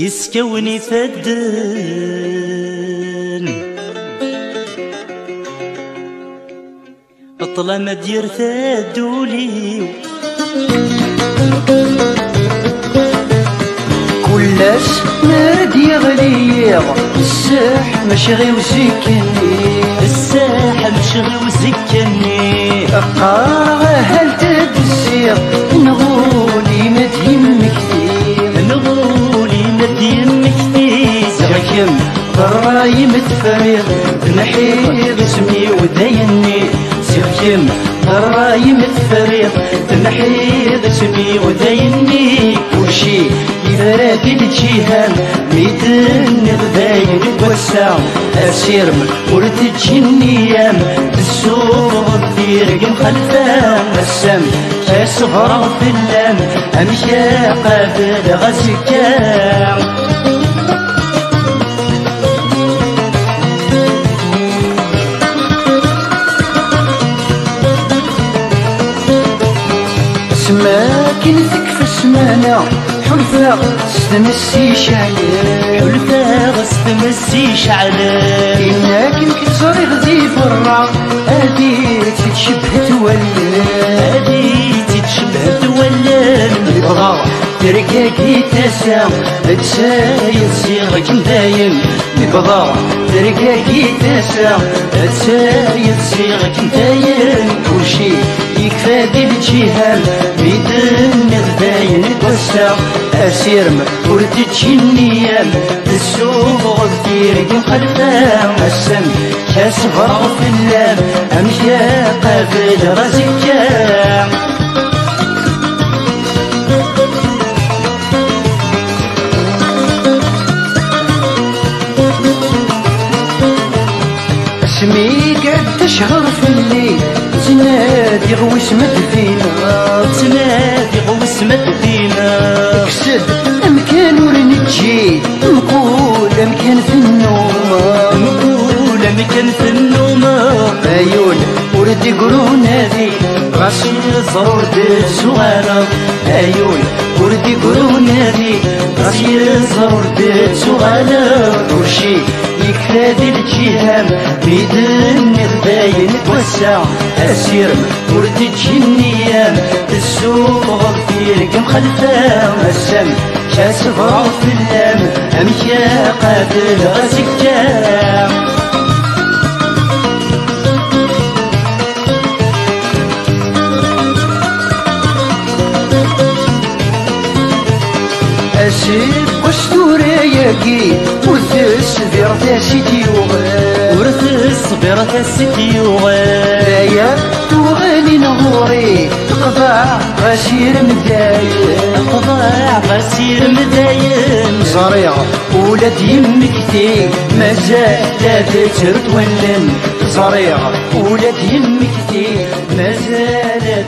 يسكوني فدن بطلة ما دير ثادولي كلاش نادي يغليغ الساح مشغي وسكني الساح مشغي وسكني أقارغ هل تدسيغ نغولي مديم كثير نغولي مديم كثير زغيم ضراي متفرغ نحيض اسمي وديني زغيم ضراي متفرغ نحيض اسمي وديني كلشي يفرادي الجيهان ميدن غداين توسع اسيرم ورد الجنيام بالسوق الدير مخلفان السم كاسغرا في اللام امشي قابل غسكان سماكن تكفى السمانة حلفا ستمسي شعلان حلفا ستمسي شعلان إنا كنت صري غزي فرع هادي تتشبه تولان هادي تتشبه تولان بغا تركاكي تسا تسايد صيغك مداين بغا تركاكي تسا تسايد صيغك مداين كلشي يكفى دي الجهال ميدن غداين توسع اسيرم ورد الجنيان السوق غدير مخلفان السم كاسغرا في اللام امشي قابل رزكان اسمي قد تشهر في الليل تنادي غوس مدفينا تنادي غوس مدفينا اكسد امكان ورنجي نقول امكان في النوم نقول امكان في النوم عيون وردي قرون هذي غاشي الزرور بالسوالة عيون وردي قرون هذي غاشي الزرور بالسوالة كلشي يكفى دي الجهام بيدن غداين توسع اسيرم ورد الجنيان السوق غدير مخلفان السم كاسغرا في اللام امشي قابل غسكان اسيب وستورياكي ورثس بيرثاسي تيوغال ورثس بيرثاسي تيوغال يا توغالي نغوري قضاع غسير مداين قضاع غسير مداين زريع ولاد يمكتي مازال لا تترد ولن زريع ولاد يمكتي مازال